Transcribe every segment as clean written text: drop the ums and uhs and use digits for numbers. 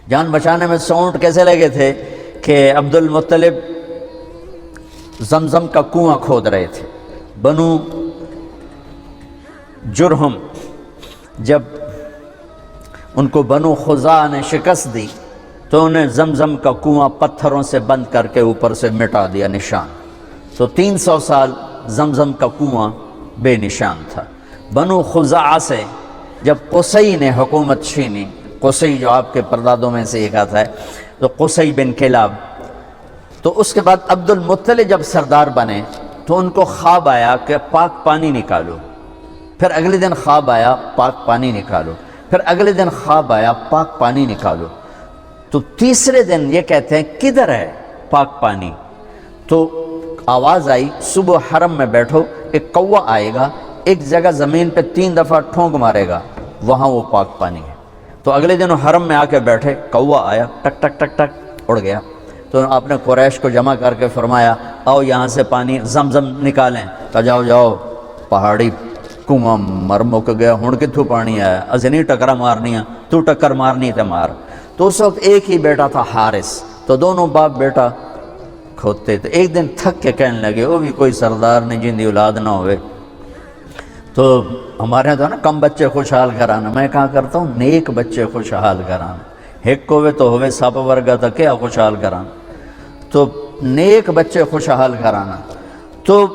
جان بچانے میں سونٹ کیسے لگے تھے کہ عبد المطلب زمزم کا کنواں کھود رہے تھے. بنو جرہم جب ان کو بنو خزاعہ نے شکست دی تو انہیں زمزم کا کنواں پتھروں سے بند کر کے اوپر سے مٹا دیا نشان. تو 300 سال زمزم کا کنواں بے نشان تھا. بنو خزاعہ سے جب قصی نے حکومت چھینی، قصی جو آپ کے پردادوں میں سے ایک آتا ہے، تو قصی بن کلاب، تو اس کے بعد عبد المطلب جب سردار بنے تو ان کو خواب آیا کہ پاک پانی نکالو. پھر اگلے دن خواب آیا پاک پانی نکالو. پھر اگلے دن خواب آیا پاک پانی نکالو. تو تیسرے دن یہ کہتے ہیں کدھر ہے پاک پانی؟ تو آواز آئی صبح حرم میں بیٹھو، ایک کوا آئے گا، ایک جگہ زمین پہ 3 دفعہ ٹھونک مارے گا، وہاں وہ پاک پانی ہے. تو اگلے دن حرم میں آ کے بیٹھے، کوا آیا، ٹک ٹک ٹک ٹک اڑ گیا. تو آپ نے قریش کو جمع کر کے فرمایا آؤ یہاں سے پانی زمزم نکالیں. تو جاؤ جاؤ پہاڑی کنواں مر مک گیا، ہن کتھوں پانی آیا، اسے نہیں ٹکرا مارنی ہے، تو ٹکر مارنی تے مار. تو اس وقت ایک ہی بیٹا تھا حارث، تو دونوں باپ بیٹا کھودتے تھے. ایک دن تھک کے کہنے لگے وہ بھی کوئی سردار نہیں جن دی اولاد نہ ہوئے. تو ہمارے یہاں تو نا کم بچے خوشحال گھرانا، میں کہا کرتا ہوں نیک بچے خوشحال گھرانا. ایک ہوئے تو ہوئے سپ ورگا تھا کیا خوشحال گھرانا. تو نیک بچے خوشحال گھرانا. تو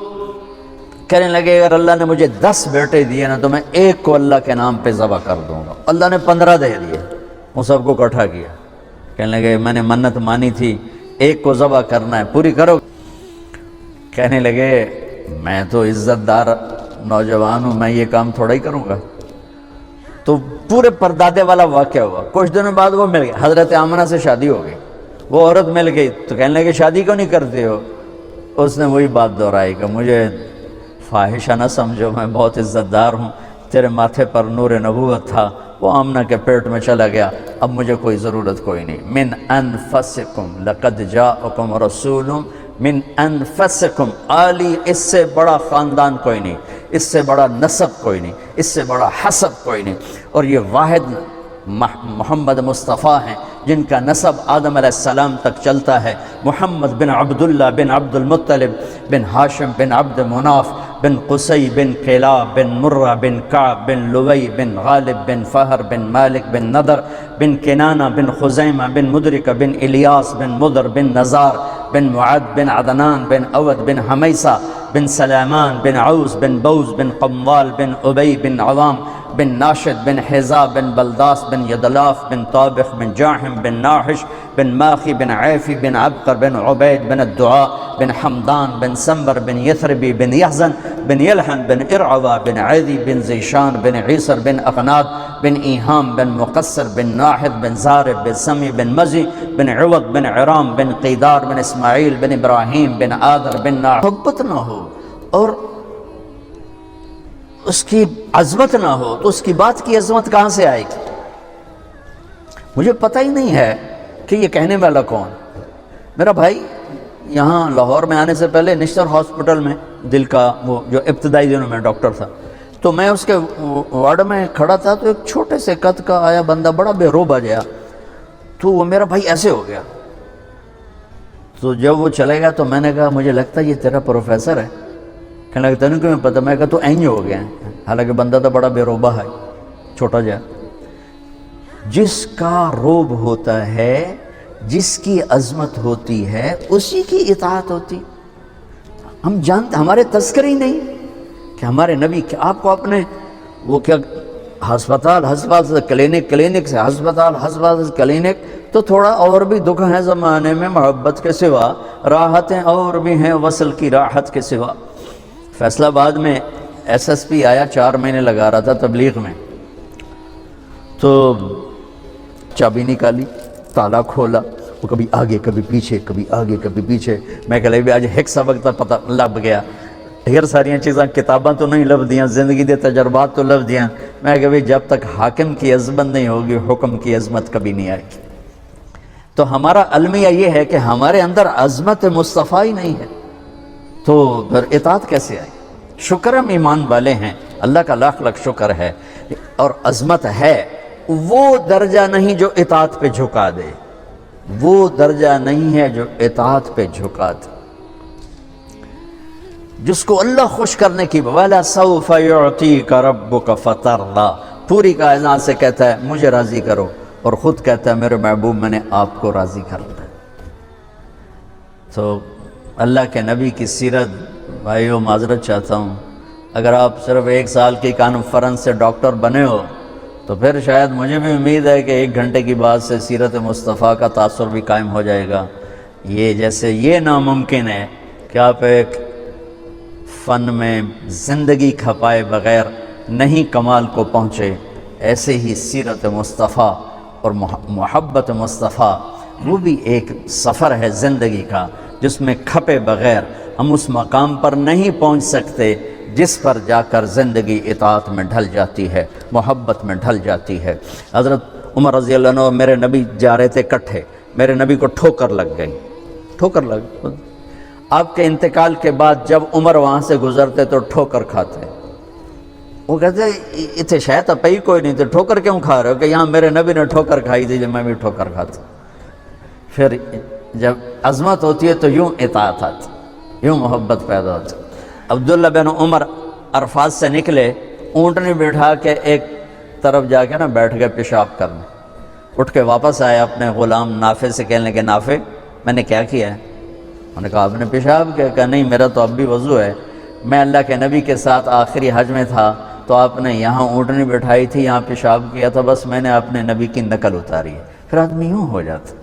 کہنے لگے اگر اللہ نے مجھے 10 بیٹے دیے نا تو میں ایک کو اللہ کے نام پہ ذبح کر دوں گا. اللہ نے 15 دے دیے، وہ سب کو اکٹھا کیا. کہنے لگے میں نے منت مانی تھی ایک کو ذبح کرنا ہے، پوری کرو. کہنے لگے میں تو عزت دار نوجوان ہوں، میں یہ کام تھوڑا ہی کروں گا. تو پورے پردادے والا واقعہ ہوا. کچھ دنوں بعد وہ مل گئے، حضرت آمنہ سے شادی ہو گئی، وہ عورت مل گئی. تو کہنے لگے شادی کیوں نہیں کرتے ہو؟ اس نے وہی بات دہرائی کہ مجھے فاحشہ نہ سمجھو، میں بہت عزت دار ہوں، تیرے ماتھے پر نور نبوت تھا، وہ آمنہ کے پیٹ میں چلا گیا، اب مجھے کوئی ضرورت کوئی نہیں. من انفسکم لقد جاءکم رسول من انفسکم، عالی اس سے بڑا خاندان کوئی نہیں، اس سے بڑا نسب کوئی نہیں، اس سے بڑا حسب کوئی نہیں. اور یہ واحد محمد مصطفیٰ ہیں جن کا نسب آدم علیہ السلام تک چلتا ہے. محمد بن عبداللہ بن عبد المطلب بن ہاشم بن عبد مناف بن قصی بن کلاب بن مرہ بن کعب بن لوی بن غالب بن فہر بن مالک بن نضر بن کنانہ بن خزیمہ بن مدرکہ بن الیاس بن مضر بن نزار بن معد بن عدنان بن اود بن حمیسہ بن سلیمان بن عوس بن بوز بن قموال بن ابی بن عوام بن ناشد بن حذا بن بلداس بن یدلاف بن طابخ بن جاحم بن ناحش بن ماخی بن عیفی بن عبقر بن عبید بن الدعاء بن حمدان بن سمبر بن یثربی بن یحزن بن یلحن بن ارعوا بن عیدی بن زیشان بن عیسر بن اقناد بن ایہام بن مقصر بن ناحد بن زارب بن سمی بن مزی بن عوض بن عرام بن قیدار بن اسماعیل بن ابراہیم بن آدر بن ناح. محبت نہ ہو اور اس کی عظمت نہ ہو تو اس کی بات کی عظمت کہاں سے آئے گی؟ مجھے پتہ ہی نہیں ہے کہ یہ کہنے والا کون. میرا بھائی یہاں لاہور میں آنے سے پہلے نشتر ہاسپٹل میں دل کا وہ جو ابتدائی دنوں میں ڈاکٹر تھا، تو میں اس کے وارڈ میں کھڑا تھا تو ایک چھوٹے سے قد کا آیا بندہ، بڑا بے روبا گیا. تو وہ میرا بھائی ایسے ہو گیا. تو جب وہ چلے گا تو میں نے کہا مجھے لگتا ہے یہ تیرا پروفیسر ہے. کہنے لگا تینوں کیوں میں پتہ؟ میں کہا تو اینج ہو گیا ہے، حالانکہ بندہ تو بڑا بے روبا ہے، چھوٹا جا. جس کا روب ہوتا ہے، جس کی عظمت ہوتی ہے، اسی کی اطاعت ہوتی. ہم جانتے، ہمارے تذکرے ہی نہیں کہ ہمارے نبی کہ آپ کو اپنے وہ کیا ہسپتال سے کلینک سے ہسپتال سے کلینک، تو تھوڑا اور بھی دکھ ہے زمانے میں محبت کے سوا، راحتیں اور بھی ہیں وصل کی راحت کے سوا. فیصل آباد میں SSP آیا، 4 مہینے لگا رہا تھا تبلیغ میں. تو چابی نکالی، تالا کھولا، وہ کبھی آگے کبھی پیچھے، کبھی آگے کبھی پیچھے. میں کہ بھی آج ایک سبق تک پتہ لب گیا. ڈھیر ساریاں چیزاں، کتاباں تو نہیں لب دیاں، زندگی دے تجربات تو لب دیاں. میں کہ بھی جب تک حاکم کی عظمت نہیں ہوگی، حکم کی عظمت کبھی نہیں آئے گی. تو ہمارا المیہ یہ ہے کہ ہمارے اندر عظمت مصطفیٰ ہی نہیں ہے، تو پھر اطاعت کیسے آئے؟ شکر ہم ایمان والے ہیں، اللہ کا لاکھ لاکھ شکر ہے، اور عظمت ہے، وہ درجہ نہیں جو اطاعت پہ جھکا دے، وہ درجہ نہیں ہے جو اطاعت پہ جھکا دے، جس کو اللہ خوش کرنے کی وَلَا سَوْفَ يُعْطِيكَ رَبُّكَ فَتَرْضَىٰ، پوری کائنات سے کہتا ہے مجھے راضی کرو، اور خود کہتا ہے میرے محبوب میں نے آپ کو راضی کرنا ہے۔ تو اللہ کے نبی کی سیرت، بھائیو معذرت چاہتا ہوں، اگر آپ صرف 1 سال کی کانفرنس سے ڈاکٹر بنے ہو تو پھر شاید مجھے بھی امید ہے کہ 1 گھنٹے کی بعد سے سیرت مصطفیٰ کا تاثر بھی قائم ہو جائے گا۔ یہ جیسے یہ ناممکن ہے کہ آپ ایک فن میں زندگی کھپائے بغیر نہیں کمال کو پہنچے، ایسے ہی سیرت مصطفیٰ اور محبت مصطفیٰ وہ بھی ایک سفر ہے زندگی کا، جس میں کھپے بغیر ہم اس مقام پر نہیں پہنچ سکتے جس پر جا کر زندگی اطاعت میں ڈھل جاتی ہے، محبت میں ڈھل جاتی ہے۔ حضرت عمر رضی اللہ عنہ میرے نبی جا رہے تھے کٹھے، میرے نبی کو ٹھوکر لگ گئی، ٹھوکر لگ گئی۔ آپ کے انتقال کے بعد جب عمر وہاں سے گزرتے تو ٹھوکر کھاتے، وہ کہتے اتنے شاید پئی کوئی نہیں تھے، ٹھوکر کیوں کھا رہے ہو؟ کہ یہاں میرے نبی نے ٹھوکر کھائی تھی جب میں بھی ٹھوکر کھاتا۔ پھر جب عظمت ہوتی ہے تو یوں اطاعت آتی، یوں محبت پیدا ہوتی۔ عبداللہ بن عمر عرفات سے نکلے، اونٹنی بٹھا کے ایک طرف جا کے بیٹھ گئے پیشاب کرنے، اٹھ کے واپس آئے اپنے غلام نافع سے، کہنے لگے نافع میں نے کیا کیا ہے؟ انہوں نے کہا آپ نے پیشاب کیا؟ کہا نہیں میرا تو اب بھی وضو ہے، میں اللہ کے نبی کے ساتھ آخری حج میں تھا تو آپ نے یہاں اونٹنی بٹھائی تھی، یہاں پیشاب کیا تھا، بس میں نے اپنے نبی کی نقل اتاری ہے۔ پھر آدمی یوں ہو جاتا۔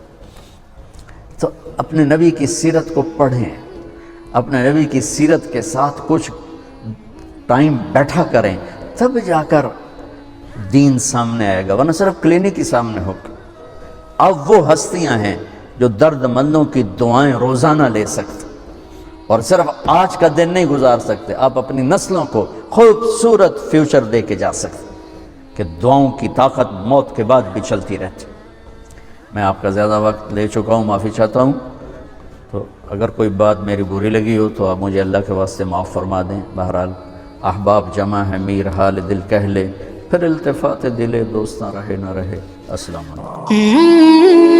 تو اپنے نبی کی سیرت کو پڑھیں، اپنے نبی کی سیرت کے ساتھ کچھ ٹائم بیٹھا کریں، تب جا کر دین سامنے آئے گا، ورنہ صرف کلینک ہی سامنے ہوگا۔ اب وہ ہستیاں ہیں جو درد مندوں کی دعائیں روزانہ لے سکتے، اور صرف آج کا دن نہیں گزار سکتے، آپ اپنی نسلوں کو خوبصورت فیوچر دے کے جا سکتے کہ دعاؤں کی طاقت موت کے بعد بھی چلتی رہتی۔ میں آپ کا زیادہ وقت لے چکا ہوں، معافی چاہتا ہوں، تو اگر کوئی بات میری بری لگی ہو تو آپ مجھے اللہ کے واسطے معاف فرما دیں۔ بہرحال احباب جمع ہے، میر حال دل کہہ لے، پھر التفات دل دوستاں رہے نہ رہے۔ السلام علیکم۔